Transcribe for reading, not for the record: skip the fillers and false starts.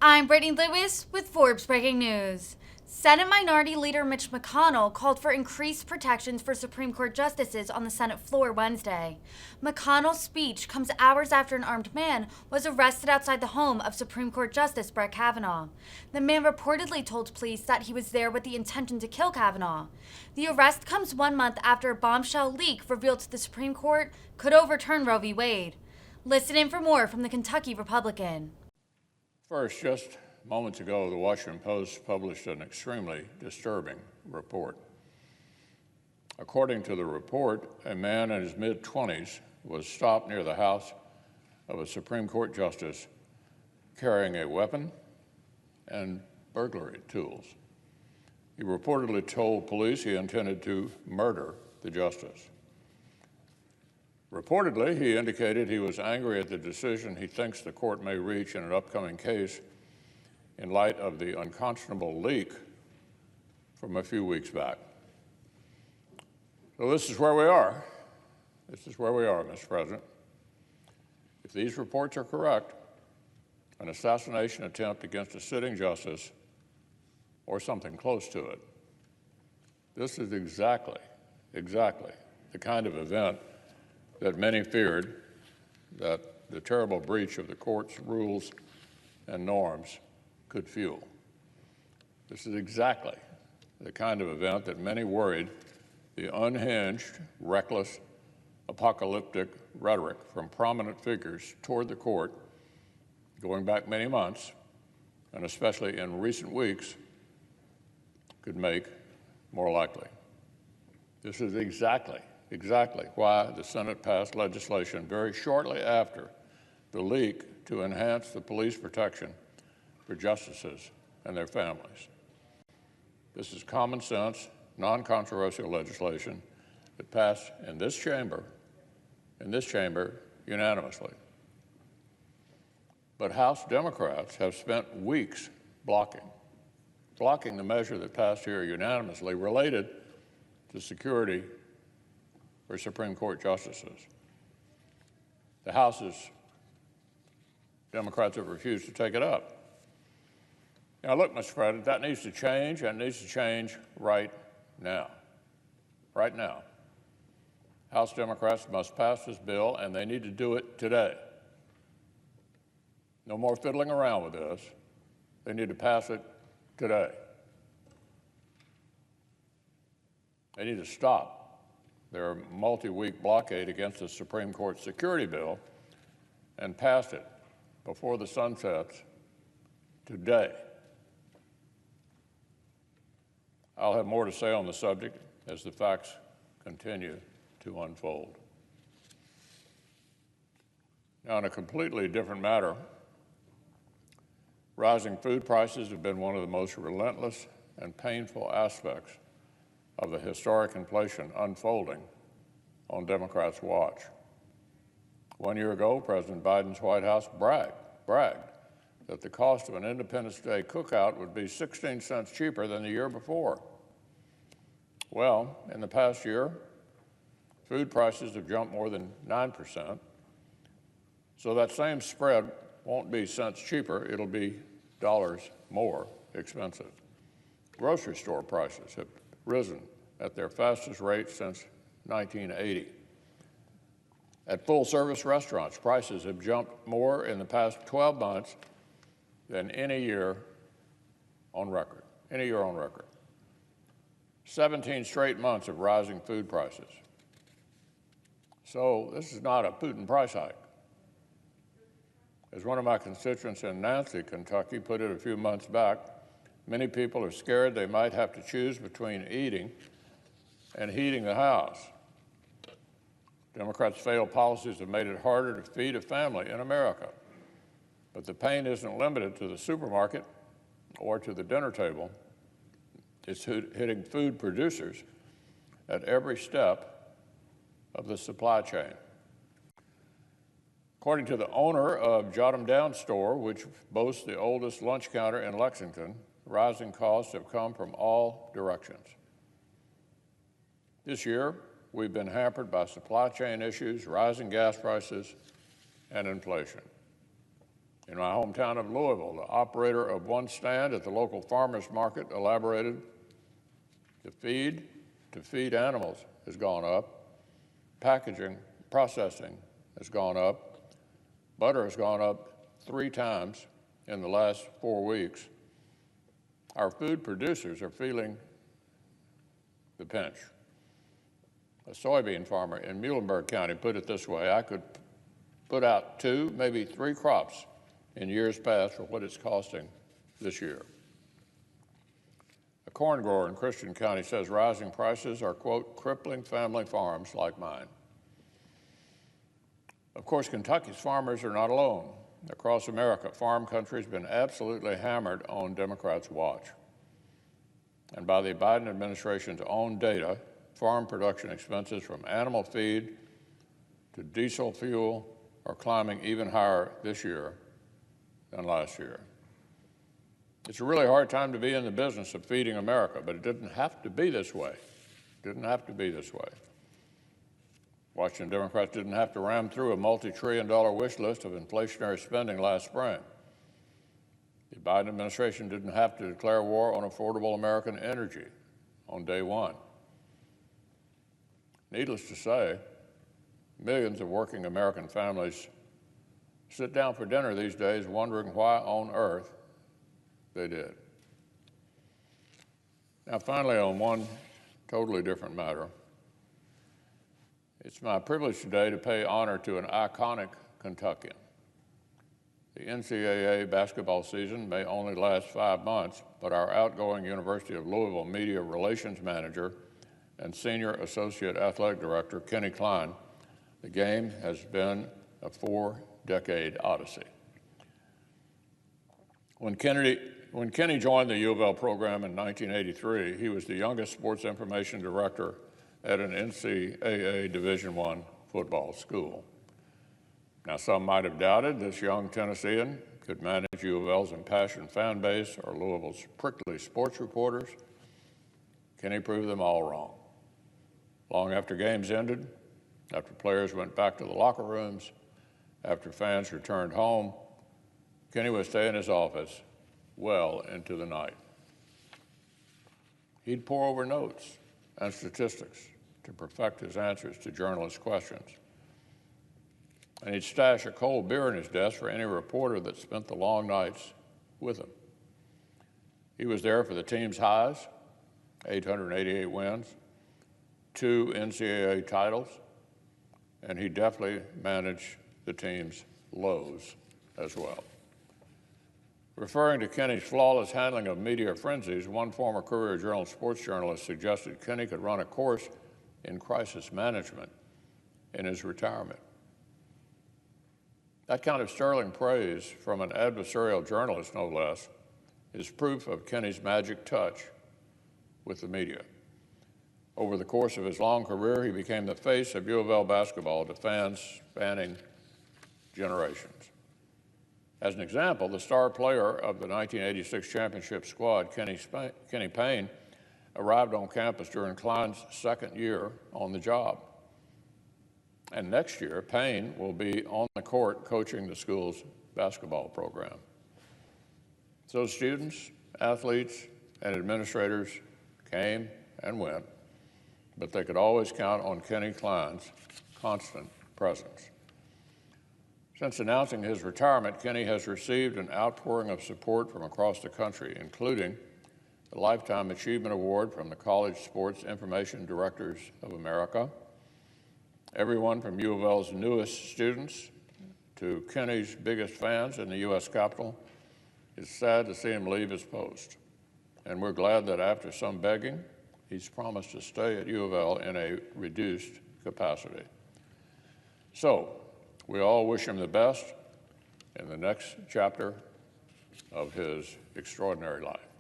I'm Brittany Lewis with Forbes Breaking News. Senate Minority Leader Mitch McConnell called for increased protections for Supreme Court justices on the Senate floor Wednesday. McConnell's speech comes hours after an armed man was arrested outside the home of Supreme Court Justice Brett Kavanaugh. The man reportedly told police that he was there with the intention to kill Kavanaugh. The arrest comes 1 month after a bombshell leak revealed the Supreme Court could overturn Roe v. Wade. Listen in for more from the Kentucky Republican. First, just moments ago, the Washington Post published an extremely disturbing report. According to the report, a man in his mid-20s was stopped near the house of a Supreme Court justice carrying a weapon and burglary tools. He reportedly told police he intended to murder the justice. Reportedly, he indicated he was angry at the decision he thinks the court may reach in an upcoming case in light of the unconscionable leak from a few weeks back. So this is where we are. This is where we are, Mr. President. If these reports are correct, an assassination attempt against a sitting justice or something close to it, this is exactly the kind of event that many feared that the terrible breach of the court's rules and norms could fuel. This is exactly the kind of event that many worried the unhinged, reckless, apocalyptic rhetoric from prominent figures toward the court, going back many months, and especially in recent weeks, could make more likely. This is exactly why the Senate passed legislation very shortly after the leak to enhance the police protection for justices and their families. This is common sense, non-controversial legislation that passed in this chamber unanimously. But House Democrats have spent weeks blocking the measure that passed here unanimously related to security for Supreme Court justices. The House's Democrats have refused to take it up. Now, look, Mr. President, that needs to change, and it needs to change right now. Right now. House Democrats must pass this bill, and they need to do it today. No more fiddling around with this. They need to pass it today. They need to stop their multi-week blockade against the Supreme Court security bill and pass it before the sun sets today. I'll have more to say on the subject as the facts continue to unfold. Now, on a completely different matter, rising food prices have been one of the most relentless and painful aspects of the historic inflation unfolding on Democrats' watch. 1 year ago, President Biden's White House bragged that the cost of an Independence Day cookout would be 16 cents cheaper than the year before. Well, in the past year, food prices have jumped more than 9%. So that same spread won't be cents cheaper, it'll be dollars more expensive. Grocery store prices have risen at their fastest rate since 1980. At full-service restaurants, prices have jumped more in the past 12 months than any year on record. 17 straight months of rising food prices. So this is not a Putin price hike. As one of my constituents in Nancy, Kentucky, put it a few months back, many people are scared they might have to choose between eating and heating the house. Democrats' failed policies have made it harder to feed a family in America. But the pain isn't limited to the supermarket or to the dinner table. It's hitting food producers at every step of the supply chain. According to the owner of Jot 'em Down store, which boasts the oldest lunch counter in Lexington, rising costs have come from all directions. This year, we've been hampered by supply chain issues, rising gas prices, and inflation. In my hometown of Louisville, the operator of one stand at the local farmers market elaborated, the feed to feed animals has gone up, packaging, processing has gone up, butter has gone up 3 times in the last 4 weeks. Our food producers are feeling the pinch. A soybean farmer in Muhlenberg County put it this way: I could put out 2, maybe 3 crops in years past for what it's costing this year. A corn grower in Christian County says rising prices are, quote, crippling family farms like mine. Of course, Kentucky's farmers are not alone. Across America, farm country has been absolutely hammered on Democrats' watch. And by the Biden administration's own data, farm production expenses from animal feed to diesel fuel are climbing even higher this year than last year. It's a really hard time to be in the business of feeding America, but it didn't have to be this way. It didn't have to be this way. Washington Democrats didn't have to ram through a multi-trillion-dollar wish list of inflationary spending last spring. The Biden administration didn't have to declare war on affordable American energy on day one. Needless to say, millions of working American families sit down for dinner these days wondering why on earth they did. Now, finally, on one totally different matter, it's my privilege today to pay honor to an iconic Kentuckian. The NCAA basketball season may only last 5 months, but our outgoing University of Louisville Media Relations Manager and Senior Associate Athletic Director, Kenny Klein, the game has been a 4-decade odyssey. When Kenny joined the U of L program in 1983, he was the youngest sports information director at an NCAA Division I football school. Now, some might have doubted this young Tennessean could manage U of L's impassioned fan base or Louisville's prickly sports reporters. Kenny proved them all wrong. Long after games ended, after players went back to the locker rooms, after fans returned home, Kenny would stay in his office well into the night. He'd pore over notes and statistics to perfect his answers to journalists' questions. And he'd stash a cold beer in his desk for any reporter that spent the long nights with him. He was there for the team's highs, 888 wins, 2 NCAA titles, and he definitely managed the team's lows as well. Referring to Kenny's flawless handling of media frenzies, one former Courier Journal sports journalist suggested Kenny could run a course in crisis management in his retirement. That kind of sterling praise from an adversarial journalist, no less, is proof of Kenny's magic touch with the media. Over the course of his long career, he became the face of U of L basketball to fans spanning generations. As an example, the star player of the 1986 championship squad, Kenny Payne, arrived on campus during Klein's second year on the job. And next year, Payne will be on the court coaching the school's basketball program. So students, athletes, and administrators came and went, but they could always count on Kenny Klein's constant presence. Since announcing his retirement, Kenny has received an outpouring of support from across the country, including the Lifetime Achievement Award from the College Sports Information Directors of America. Everyone from U of L's newest students to Kenny's biggest fans in the U.S. Capitol is sad to see him leave his post. And we're glad that after some begging, he's promised to stay at U of L in a reduced capacity. So, we all wish him the best in the next chapter of his extraordinary life.